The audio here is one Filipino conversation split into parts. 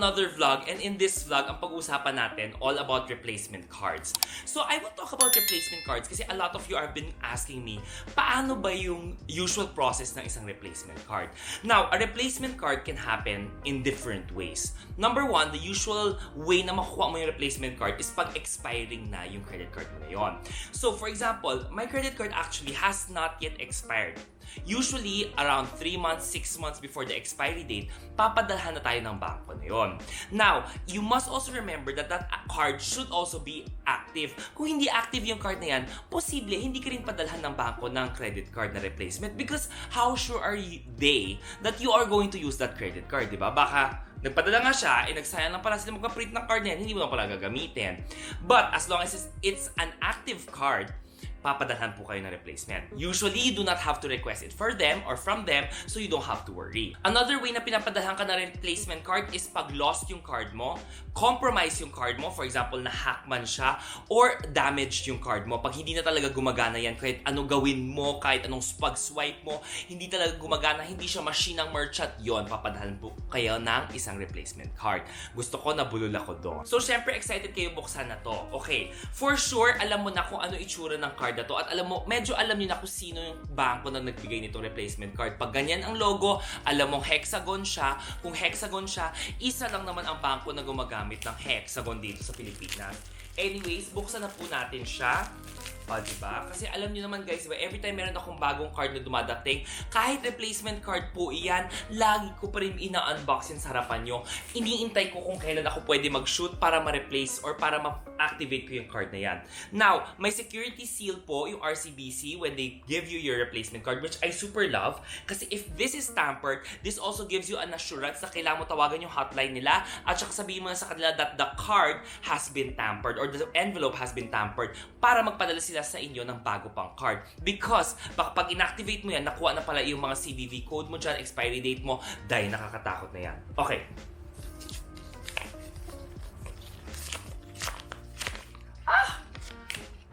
another vlog, and in this vlog, ang pag-uusapan natin all about replacement cards. So I will talk about replacement cards kasi a lot of you have been asking me, paano ba yung usual process ng isang replacement card? Now, a replacement card can happen in different ways. Number one, the usual way na makuha mo yung replacement card is pag expiring na yung credit card mo na yun. So for example, my credit card actually has not yet expired. Usually, around 3 months, 6 months before the expiry date, papadalhan na tayo ng bangko na yun. Now, you must also remember that that card should also be active. Kung hindi active yung card na yan, posible hindi ka rin padalhan ng bangko ng credit card na replacement because how sure are they that you are going to use that credit card, di ba? Baka nagpadala nga siya, nagsayang lang pala sila magpa-print ng card na yan, hindi mo na pala gagamitin. But as long as it's an active card, papadalhan po kayo ng replacement. Usually, you do not have to request it for them or from them, so you don't have to worry. Another way na pinapadalhan ka ng replacement card is pag lost yung card mo, compromise yung card mo, for example, na-hack man siya, or damaged yung card mo. Pag hindi na talaga gumagana yan, kahit ano gawin mo, kahit anong pag-swipe mo, hindi talaga gumagana, hindi siya machine ng merchant, yon papadalhan po kayo ng isang replacement card. Gusto ko, nabulol ako doon. So, syempre, excited kayo buksan na to. Okay, for sure, alam mo na kung ano itsura ng card na to at medyo alam niyo na kung sino yung bangko na nagbigay nitong replacement card. Pag ganyan ang logo, alam mong hexagon siya. Kung hexagon siya, isa lang naman ang bangko na gumagamit ng hexagon dito sa Pilipinas. Anyways, buksan na po natin siya. O, diba? Kasi alam niyo naman guys, diba? Every time meron akong bagong card na dumadating, kahit replacement card po iyan, lagi ko pa rin ina-unbox yan sa harapan nyo. Iniintay ko kung kailan ako pwede mag-shoot para ma-replace or para ma-activate ko yung card na yan. Now, may security seal po yung RCBC when they give you your replacement card, which I super love. Kasi if this is tampered, this also gives you an assurance na kailangan mo tawagan yung hotline nila at saka sabihin mo na sa kanila that the card has been tampered or the envelope has been tampered para magpadala sila sa inyo ng bago pang card. Because baka pag inactivate mo yan, nakuha na pala yung mga CVV code mo dyan, expiry date mo, dahil nakakatakot na yan. Okay.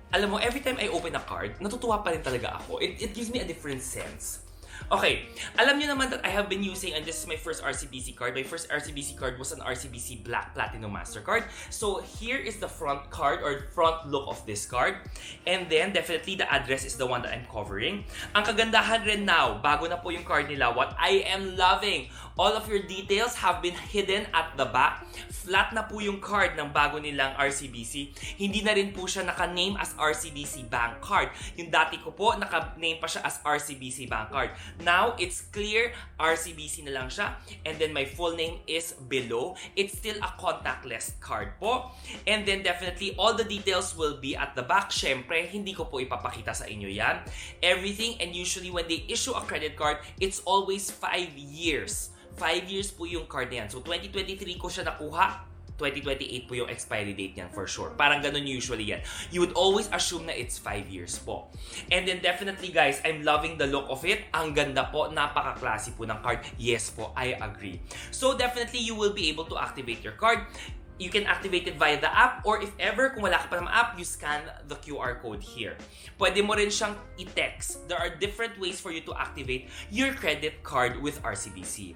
Alam mo, every time I open a card, natutuwa pa rin talaga ako. It gives me a different sense. Okay, alam niyo naman that I have been using, and this is my first RCBC card. My first RCBC card was an RCBC Black Platinum Mastercard. So here is the front card or front look of this card. And then definitely the address is the one that I'm covering. Ang kagandahan rin now, bago na po yung card nila, what I am loving, all of your details have been hidden at the back. Flat na po yung card ng bago nilang RCBC. Hindi na rin po siya naka-name as RCBC Bank Card. Yung dati ko po, naka-name pa siya as RCBC Bank Card. Now, it's clear, RCBC na lang siya. And then my full name is below. It's still a contactless card po. And then definitely, all the details will be at the back. Syempre, hindi ko po ipapakita sa inyo yan. Everything, and usually when they issue a credit card, it's always 5 years. 5 years po yung card na yan. So, 2023 ko siya nakuha. 2028 po yung expiry date niyan for sure. Parang ganun usually yan. You would always assume na it's 5 years po. And then definitely guys, I'm loving the look of it. Ang ganda po, napaka-classy po ng card. Yes po, I agree. So definitely you will be able to activate your card. You can activate it via the app or if ever, kung wala ka pa ng app, you scan the QR code here. Pwede mo rin siyang i-text. There are different ways for you to activate your credit card with RCBC.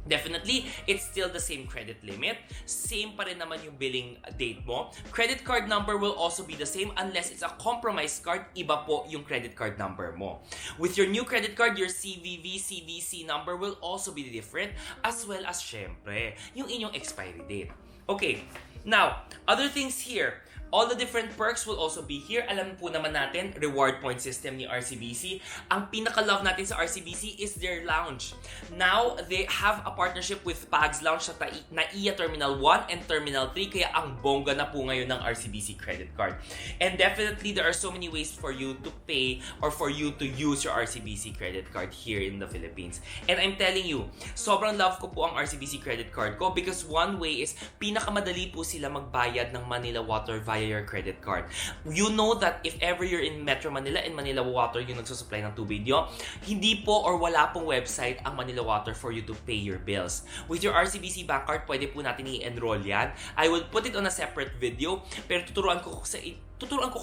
Definitely, it's still the same credit limit. Same pa rin naman yung billing date mo. Credit card number will also be the same unless it's a compromised card, iba po yung credit card number mo. With your new credit card, your CVV, CVC number will also be different as well as syempre, yung inyong expiry date. Okay, now, other things here. All the different perks will also be here. Alam po naman natin, reward point system ni RCBC. Ang pinaka-love natin sa RCBC is their lounge. Now, they have a partnership with Pags Lounge sa NAIA Terminal 1 and Terminal 3. Kaya ang bongga na po ngayon ng RCBC credit card. And definitely, there are so many ways for you to pay or for you to use your RCBC credit card here in the Philippines. And I'm telling you, sobrang love ko po ang RCBC credit card ko because one way is pinakamadali po sila magbayad ng Manila Water via your credit card. You know that if ever you're in Metro Manila and Manila Water yung nagsusupply ng tubig nyo, hindi po or wala pong website ang Manila Water for you to pay your bills. With your RCBC bank card, pwede po natin i-enroll yan. I will put it on a separate video, pero tuturuan ko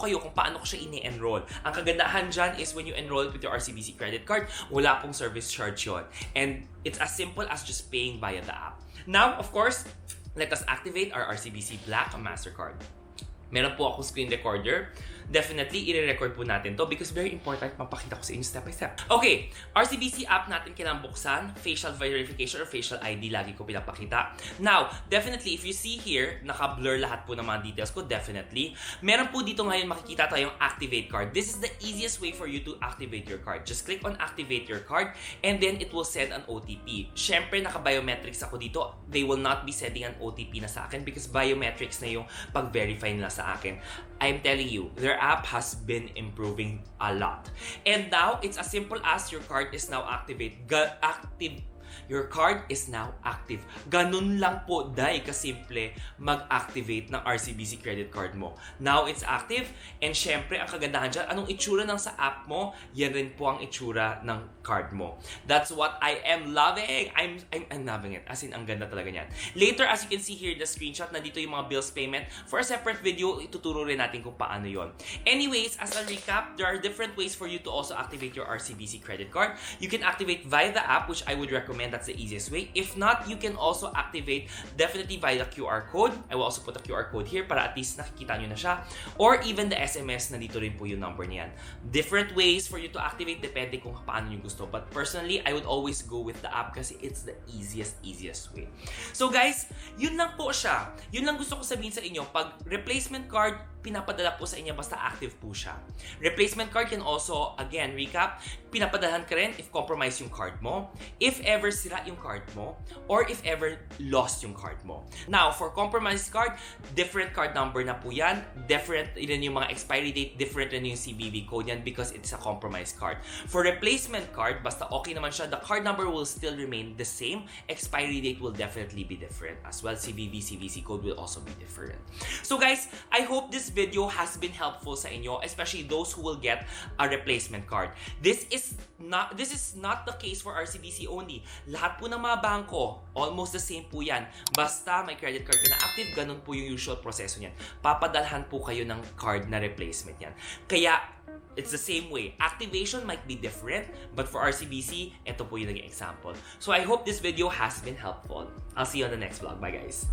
kayo kung paano ko siya ini-enroll. Ang kagandahan dyan is when you enroll with your RCBC credit card, wala pong service charge yun. And it's as simple as just paying via the app. Now, of course, Let us activate our RCBC Black MasterCard. Meron po akong screen recorder. Definitely, i-record po natin to because very important, mapakita ko sa inyo step by step. Okay, RCBC app natin kailangan buksan. Facial verification or facial ID, lagi ko pinapakita. Now, definitely, if you see here, naka-blur lahat po ng mga details ko, definitely. Meron po dito ngayon makikita tayong activate card. This is the easiest way for you to activate your card. Just click on activate your card and then it will send an OTP. Syempre, naka-biometrics ako dito. They will not be sending an OTP na sa akin because biometrics na yung pag-verify nila sa akin. I'm telling you, their app has been improving a lot. And now, it's as simple as your card is now Your card is now active. Ganun lang po, dahil kasimple mag-activate ng RCBC credit card mo. Now, it's active. And syempre, ang kagandahan dyan, anong itsura ng sa app mo, yan rin po ang itsura ng card mo. That's what I am loving. I'm loving it. As in, ang ganda talaga niyan. Later, as you can see here, the screenshot, nandito yung mga bills payment. For a separate video, ituturo rin natin kung paano yon. Anyways, as a recap, there are different ways for you to also activate your RCBC credit card. You can activate via the app, which I would recommend. That's the easiest way. If not, you can also activate definitely via the QR code. I will also put a QR code here para at least nakikita nyo na siya. Or even the SMS, nandito rin po yung number niyan. Different ways for you to activate, depende kung paano nyo gusto. But personally, I would always go with the app kasi it's the easiest way. So guys, yun lang po siya. Yun lang gusto ko sabihin sa inyo. Pag replacement card, pinapadala po sa inyo basta active po siya. Replacement card can also, again, recap, pinapadalahan ka rin if compromise yung card mo, if ever sira yung card mo, or if ever lost yung card mo. Now, for compromised card, different card number na po yan. Different rin yung mga expiry date, different rin yung CVV code yan because it's a compromised card. For replacement card, basta okay naman siya, the card number will still remain the same. Expiry date will definitely be different as well. CVV, CVC code will also be different. So guys, I hope this video has been helpful sa inyo, especially those who will get a replacement card. This is not the case for RCBC only. Lahat po ng mga bangko, almost the same po yan. Basta may credit card ka na active, ganun po yung usual proseso niyan. Papadalhan po kayo ng card na replacement yan. Kaya, it's the same way. Activation might be different, but for RCBC, ito po yung naging example. So I hope this video has been helpful. I'll see you on the next vlog. Bye guys!